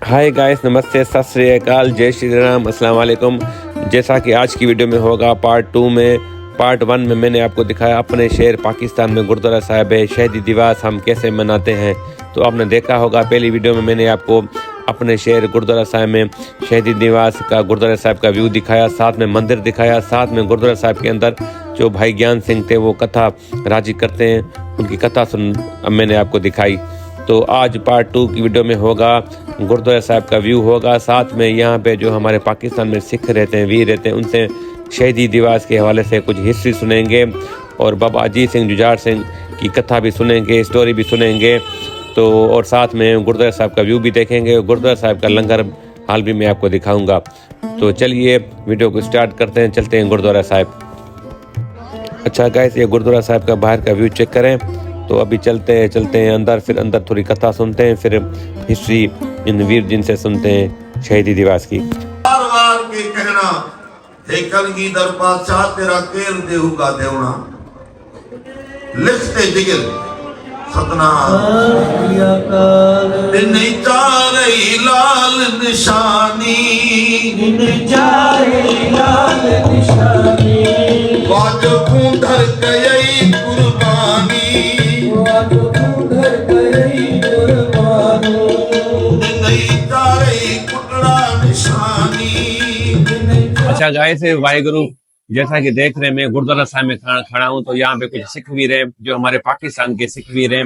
Hi guys, नमस्ते, सत श्री अकाल, जय श्री राम, अस्सलाम वालेकुम। जैसा कि आज की वीडियो में होगा पार्ट 2 में, पार्ट 1 में मैंने आपको दिखाया अपने शहर पाकिस्तान में गुरुद्वारा साहिब है, शहीदी दिवस हम कैसे मनाते हैं। तो आपने देखा होगा पहली वीडियो में मैंने आपको अपने शहर गुरुद्वारा साहिब में शहीदी दिवस का गुरुद्वारा साहिब का व्यू दिखाया, साथ में मंदिर दिखाया, साथ में गुरुद्वारा साहिब के अंदर जो भाई ज्ञान सिंह थे वो कथा राजी करते हैं, उनकी कथा सुन मैंने आपको दिखाई। तो आज पार्ट 2 की वीडियो में होगा गुरुद्वारा साहिब का व्यू होगा, साथ में यहाँ पे जो हमारे पाकिस्तान में सिख रहते हैं, वीर रहते हैं, उनसे शहीदी दिवस के हवाले से कुछ हिस्ट्री सुनेंगे और बाबा अजीत सिंह जुझार सिंह की कथा भी सुनेंगे, स्टोरी भी सुनेंगे। तो और साथ में गुरुद्वारा साहिब का व्यू भी देखेंगे, गुरुद्वारा साहिब का लंगर हाल भी मैं आपको दिखाऊंगा। तो चलिए वीडियो को स्टार्ट करते हैं, चलते हैं गुरुद्वारा साहिब। अच्छा गाइस, ये गुरुद्वारा साहिब का बाहर का व्यू चेक करें। तो अभी चलते हैं अंदर, फिर अंदर थोड़ी कथा सुनते हैं, फिर हिस्ट्री इन वीर जिनसे सुनते हैं शहीदी दिवस की। बार बार के कहना हे कलगीधर पातशाह तेरा केर देहूगा देवना लिखते जिगर सतनाम दिन चारे लाल निशानी बाज कूंधर गई कुर्बानी अच्छा गाइस, वाहिगुरु, जैसा कि देख रहे हैं मैं गुरुद्वारा साहिब में खड़ा हूँ। तो यहाँ पे कुछ सिख वीर हैं जो हमारे पाकिस्तान के सिख वीर हैं।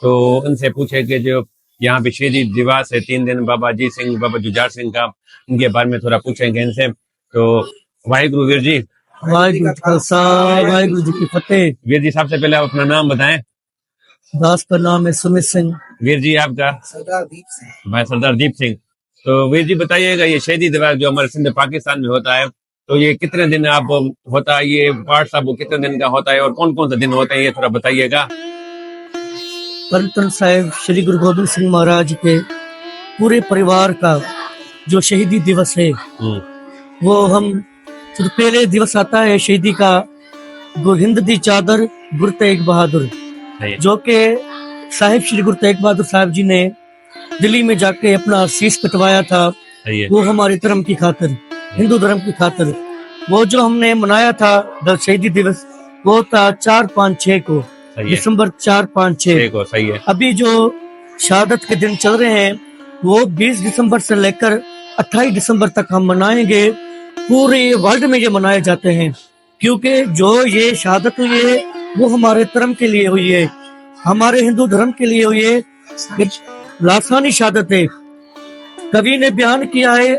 तो उनसे पूछे कि जो यहाँ पे शहीदी दिवस है 3 दिन, बाबा अजीत सिंह, बाबा जुझार सिंह का, उनके बारे में थोड़ा पूछेंगे इनसे। तो वाहिगुरु वीर जी। वाहिगुरु जी खालसा, वाहिगुरु जी की फतेह। वीर जी, सबसे पहले आप अपना नाम बताएं। दास का नाम है सुमित सिंह। वीर जी आपका? सरदार दीप सिंह। मैं सरदार दीप सिंह। तो वीर जी बताइएगा, ये शहीदी दिवस जो हमारे सिंध पाकिस्तान में होता है, तो ये कितने दिन आप होता है, ये पाठ साहब वो कितने दिन का होता है और कौन कौन से दिन होते हैं, ये थोड़ा बताइएगा। परतन साहिब श्री गुरु गोबिंद सिंह महाराज के पूरे परिवार का जो शहीदी दिवस है, वो हम जो पहले दिवस आता है शहीदी का, वो हिंद दी चादर गुरु तेग बहादुर, जो के साहिब श्री गुरु तेग बहादुर साहब जी ने दिल्ली में जाके अपना शीश कटवाया था। वो हमारे धर्म की खातिर, हिंदू धर्म की खातिर, वो जो हमने मनाया था शहीदी दिवस, वो था 4-5-6 को, दिसंबर 4-5-6 को। सही है। अभी जो शहादत के दिन चल रहे हैं वो 20 दिसंबर से लेकर 28 दिसंबर तक हम मनाएंगे। पूरे वर्ल्ड में ये मनाए जाते हैं, क्योंकि जो ये शहादत हुई है वो हमारे धर्म के लिए हुई है, हमारे हिंदू धर्म के लिए हुई है। लासानी शहादत है। कवि ने बयान किया है,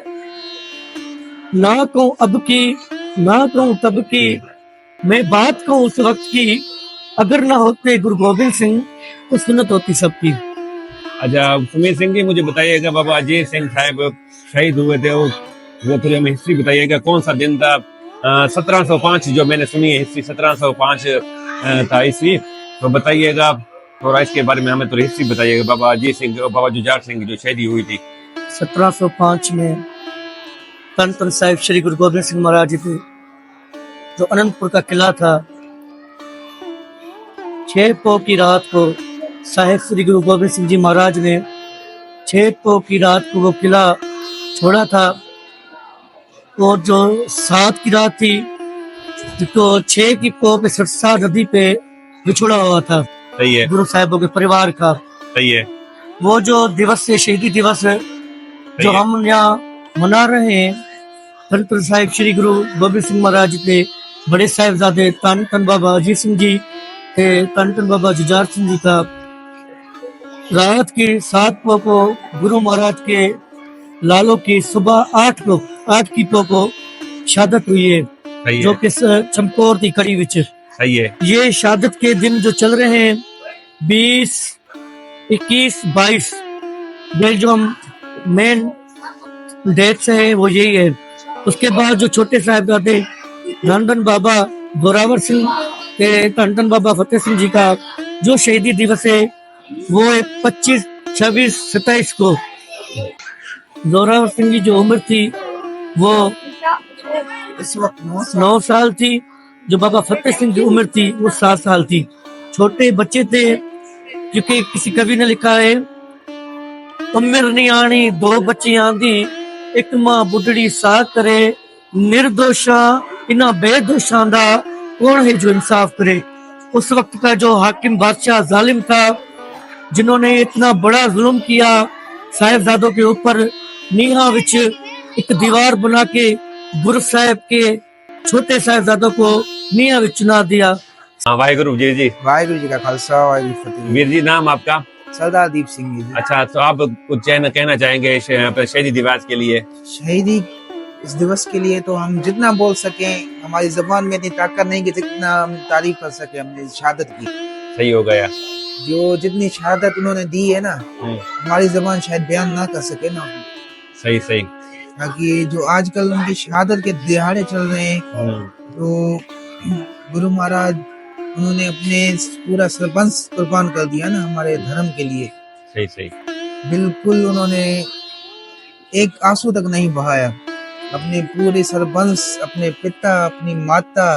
ना कहूं अब की, ना कहूं तब की, मैं बात कहूं उस वक्त की, अगर ना होते गुरु गोबिंद सिंह तो सुन्नत होती सबकी। अच्छा सुमित सिंह जी, मुझे बताइएगा बाबा अजीत सिंह साहब शहीद हुए थे, वो थोड़ी हमें हिस्ट्री बताइएगा, कौन सा दिन था। 1705 जो मैंने सुनी है हिस्ट्री, 1705 था ईस्वी। तो बताइएगा थोड़ा इसके बारे में, हमें थोड़ी हिस्ट्री बताइएगा बाबा अजीत सिंह और बाबा जुझार सिंह जो शहीदी हुई थी। 1705 में तन साहिब श्री गुरु गोबिंद सिंह महाराज जी थे, जो अनंतपुर का किला था, 6 पौ की रात को साहिब श्री गुरु गोबिंद सिंह जी महाराज ने 6 पौ की रात को वो किला छोड़ा था। और जो 7 की रात थी तो 6 की पौ पे सरसा नदी पे बिछुड़ा हुआ था। सही है। गुरु साहिबों के परिवार का। सही है। वो जो दिवस है, शहीदी दिवस है, जो हम यहाँ मना रहे हैं, तन साहिब श्री गुरु गोबिंद सिंह महाराज के बड़े साहिबजादे तन बाबा अजीत सिंह जी थे, तन बाबा जुझार सिंह जी का रात की 7 पौ को गुरु महाराज के लालों की सुबह 8 की पौ को शहादत हुई है, जो कि चमकौर की कड़ी विच। सही है। ये शहादत के दिन जो चल रहे हैं 20, 21, 22, ये जो हम मेन डेट्स है वो यही है। उसके बाद जो छोटे साहिबजादे धन बाबा जोरावर सिंह के, धन बाबा फतेह सिंह जी का जो शहीदी दिवस है वो है 25, 26, 27 को। जोरावर सिंह की जो उम्र थी वो इस वक्त 9 साल थी, जो बाबा फतेह सिंह की उम्र थी वो 7 साल थी। छोटे बच्चे थे, क्योंकि किसी कवि ने लिखा है उम्र नियाणी 2 बच्चियां दी एक मां बुढ़ड़ी सा करे निर्दोषा इन्हां बेदोषां दा कौन है जो इंसाफ करे। उस वक्त का जो हाकिम बादशाह जालिम था, जिन्होंने इतना बड़ा जुल्म किया साहिबजादों के ऊपर, नीहा विच एक दीवार बना के गुरु साहब के छोटे साहिबजादों को नीहा विच चुना दिया। हाँ, वाहिगुरु जी। वाहिगुरु जी का खालसा वाहिगुरु जी की फतेह। वीर जी, नाम आपका? सरदार दीप सिंह जी। अच्छा, तो आप कुछ कहना चाहेंगे शहीदी दिवस के लिए? शहीदी इस दिवस के लिए तो हम जितना बोल सके, हमारी जबान में इतनी ताकत नहीं कि जितना हम तारीफ कर सके हमने शहादत की। सही हो गया। जो जितनी शहादत उन्होंने दी है ना, हमारी जबान शायद बयान ना कर सके ना। सही। ताकि जो आजकल उनकी शहादत के दिहाड़े चल रहे हैं, तो गुरु महाराज उन्होंने अपने पूरा सरबंस कुर्बान कर दिया ना हमारे धर्म के लिए। सही। बिल्कुल उन्होंने एक आंसू तक नहीं बहाया। अपने पूरे सरबंस, अपने पिता, अपनी माता,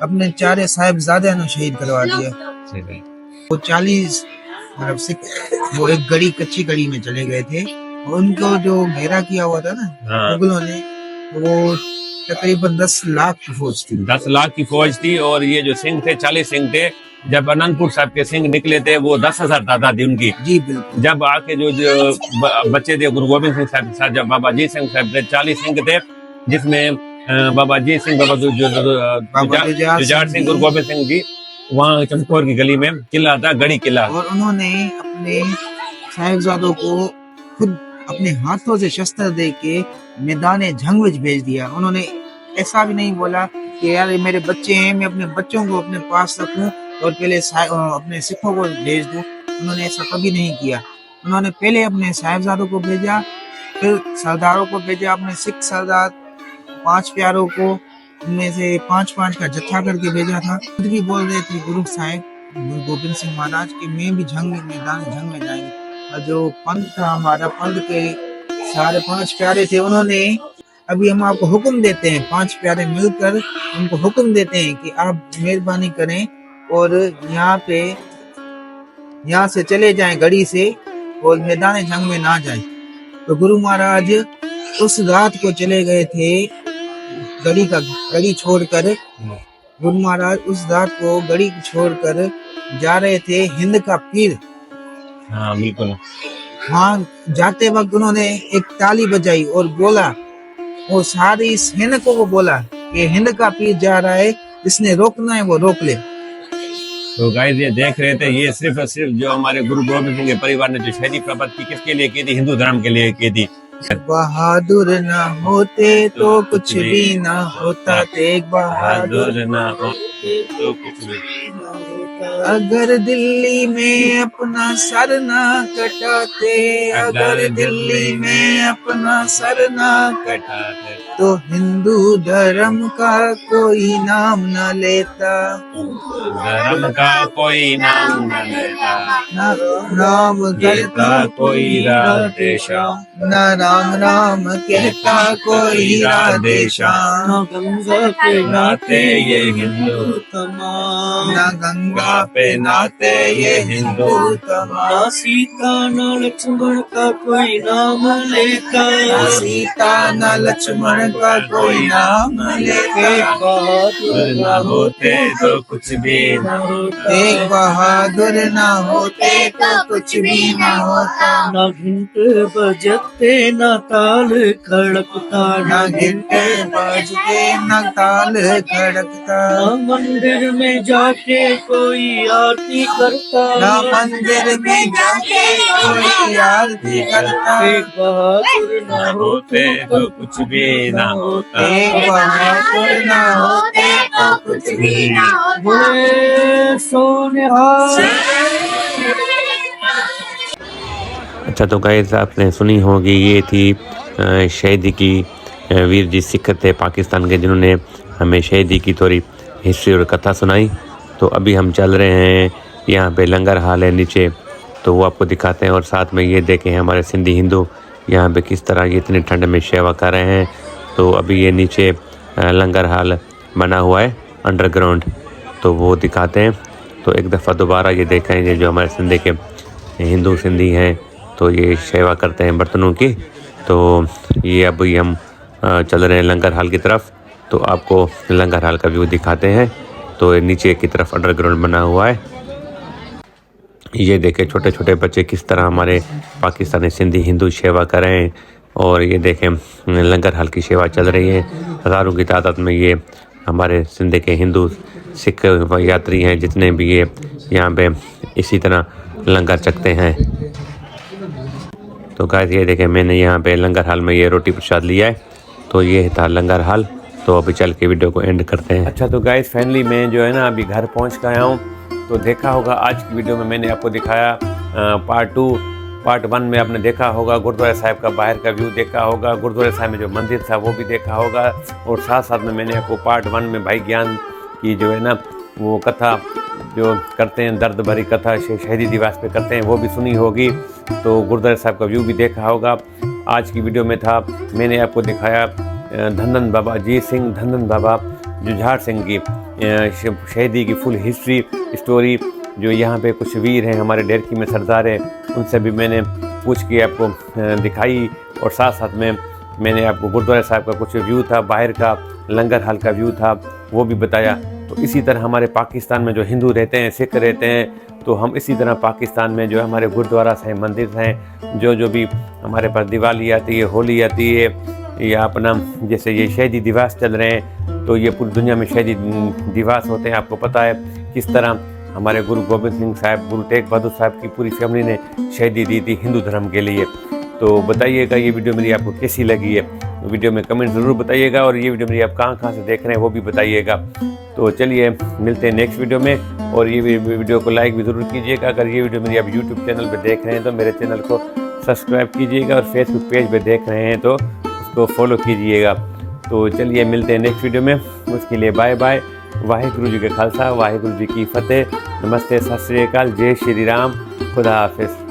अपने 4 साहिबजादे ने शहीद करवा दिया। वो 40 मतलब सिख वो एक गड़ी, कच्ची गड़ी में चले गए थे। उनको जो घेरा किया हुआ था ना मुगलों ने, वो तकरीबन 10 लाख की फौज थी। 10 लाख की फौज थी। और ये जो सिंह थे 40 सिंह थे। जब अनंतपुर साहब के सिंह निकले थे वो 10,000 तादाद थी उनकी। जी बिल्कुल। जब आके जो बच्चे थे गुरु गोबिंद सिंह साहब के साथ, जब बाबा जी सिंह साहब थे 40 सिंह थे, जिसमें बाबा जी सिंह, बाबा जुझार सिंह, गुरु गोबिंद सिंह जी, वहाँ चमकौर की गली में किला था, गढ़ी किला। और उन्होंने अपने साहिबजादों को खुद अपने हाथों से शस्त्र दे के मैदान जंग में भेज दिया। उन्होंने ऐसा भी नहीं बोला कि यार ये मेरे बच्चे हैं, मैं अपने बच्चों को अपने पास रखूं और पहले अपने सिखों को भेज दूं। उन्होंने ऐसा कभी नहीं किया। उन्होंने पहले अपने साहिबजादों को भेजा, फिर सरदारों को भेजा। अपने सिख सरदार 5 प्यारों को उनमें से 5-5 का जत्था करके भेजा था। खुद भी बोल रहे थे गुरु साहिब, गुरु गोबिंद सिंह महाराज के मैं भी मैदान जंग में जाएंगे। और जो पंथ था हमारा, पंथ के सारे 5 प्यारे थे, उन्होंने अभी हम आपको हुक्म देते हैं, 5 प्यारे मिलकर उनको हुक्म देते हैं कि आप मेहरबानी करें और यहाँ से चले जाएं गढ़ी से और मैदान जंग में ना जाएं। तो गुरु महाराज उस रात को चले गए थे गढ़ी छोड़कर। गुरु महाराज उस रात को गढ़ी छोड़कर जा रहे थे हिंद का पीर। हाँ बिल्कुल। हाँ, जाते वक्त उन्होंने एक ताली बजाई और बोला, वो सारी सैनिकों को बोला कि हिंद का पीर जा रहा है, जिसने रोकना है वो रोक ले। तो गाइस ये देख रहे थे, ये सिर्फ और सिर्फ जो हमारे गुरु गोबिंद सिंह के परिवार ने जो शहीदी प्राप्त की, किसके लिए की थी? हिंदू धर्म के लिए की थी। बहादुर ना होते तो कुछ भी ना होता, तेग बहादुर ना होते तो कुछ भी ना होता। अगर दिल्ली में अपना सर ना कटाते, अगर दिल्ली में अपना सर ना कटाते, तो हिंदू धर्म का कोई नाम न लेता। धर्म का कोई नाम न लेता, नाम कहता कोई राधेशा, न राम कहता कोई राधेशा। ना गंगा पे नाते ये हिंदू तमाम, न गंगा पे नाते ये हिंदू तमाम। ना सीता ना लक्ष्मण का कोई नाम लेता, न सीता न लक्ष्मण का कोई नाम लेते। बहादुर ना होते तो कुछ भी ना होता, एक बहादुर ना होते तो कुछ भी ना होता। ना घंटे बजते ना ताल खड़कता, न घंटे बजते न ताल खड़कता, ना मंदिर में जाके कोई आरती करता, न मंदिर में जाके कोई आरती करता। एक बहादुर ना होते तो कुछ भी ना होता। एक बहादुर ना होते तो कुछ भी ना होता। बोले सोनिहार। अच्छा, तो गाइस आपने सुनी होगी, ये थी शहीदी की वीर जी सिख थे पाकिस्तान के, जिन्होंने हमें शहीदी की थोड़ी हिस्ट्री और कथा सुनाई। तो अभी हम चल रहे हैं, यहाँ पे लंगर हाल है नीचे, तो वो आपको दिखाते हैं। और साथ में ये देखें हमारे सिंधी हिंदू यहाँ पे किस तरह ये इतनी ठंड में सेवा कर रहे हैं। तो अभी ये नीचे लंगर हाल बना हुआ है अंडरग्राउंड, तो वो दिखाते हैं। तो एक दफ़ा दोबारा ये देखें, ये जो हमारे सिंधी के हिंदू सिंधी हैं तो ये सेवा करते हैं बर्तनों की। तो ये अभी हम चल रहे हैं लंगर हाल की तरफ, तो आपको लंगर हाल का व्यू दिखाते हैं। तो नीचे की तरफ अंडरग्राउंड बना हुआ है। ये देखें छोटे छोटे बच्चे किस तरह हमारे पाकिस्तानी सिंधी हिंदू सेवा कर रहे हैं। और ये देखें लंगर हाल की सेवा चल रही है। हज़ारों की तादाद में ये हमारे सिंध के हिंदू सिख यात्री हैं जितने भी ये यहाँ पे इसी तरह लंगर चखते हैं। तो गाइस ये देखें मैंने यहाँ पे लंगर हाल में ये रोटी प्रसाद लिया है। तो ये था लंगर हाल। तो अभी चल के वीडियो को एंड करते हैं। अच्छा तो गाइस फाइनली मैं जो है ना अभी घर पहुँच गया हूँ। तो देखा होगा आज की वीडियो में मैंने आपको दिखाया पार्ट 1 में आपने देखा होगा गुरुद्वारा साहिब का बाहर का व्यू देखा होगा, गुरुद्वारा साहिब में जो मंदिर था वो भी देखा होगा। और साथ साथ में मैंने आपको पार्ट 1 में भाई ज्ञान की जो है ना वो कथा जो करते हैं, दर्द भरी कथा शहीदी दिवस पे करते हैं, वो भी सुनी होगी। तो गुरुद्वारा साहिब का व्यू भी देखा होगा। आज की वीडियो में था मैंने आपको दिखाया धन बाबा अजीत सिंह धन बाबा जुझार सिंह की शहीदी की फुल हिस्ट्री स्टोरी। जो यहाँ पे कुछ वीर हैं हमारे डेरकी में सरदार हैं, उनसे भी मैंने पूछ के आपको दिखाई। और साथ साथ में मैंने आपको गुरुद्वारा साहिब का कुछ व्यू था, बाहर का लंगर हाल का व्यू था, वो भी बताया। तो इसी तरह हमारे पाकिस्तान में जो हिंदू रहते हैं, सिख रहते हैं, तो हम इसी तरह पाकिस्तान में जो हमारे गुरुद्वारा हैं, मंदिर हैं, जो भी हमारे पास दिवाली आती है, होली आती है, या अपना जैसे ये शहीदी दिवस चल रहे हैं, तो ये पूरी दुनिया में शहीदी दिवस होते हैं। आपको पता है किस तरह हमारे गुरु गोबिंद सिंह साहब, गुरु तेग बहादुर साहब की पूरी फैमिली ने शहीदी दी थी हिंदू धर्म के लिए। तो बताइएगा ये वीडियो मेरी आपको कैसी लगी है, तो वीडियो में कमेंट ज़रूर बताइएगा। और ये वीडियो मेरी आप कहाँ से देख रहे हैं वो भी बताइएगा। तो चलिए मिलते हैं नेक्स्ट वीडियो में। और ये वीडियो को लाइक भी ज़रूर कीजिएगा। अगर ये वीडियो मेरी आप यूट्यूब चैनल पर देख रहे हैं तो मेरे चैनल को सब्सक्राइब कीजिएगा, और फेसबुक पेज पर देख रहे हैं तो उसको फॉलो कीजिएगा। तो चलिए मिलते हैं नेक्स्ट वीडियो में। उसके लिए बाय बाय। वाहिगुरु जी का खालसा, वाहिगुरु जी की फतेह। नमस्ते, सत श्री अकाल, जय श्री राम, खुदा हाफिज़।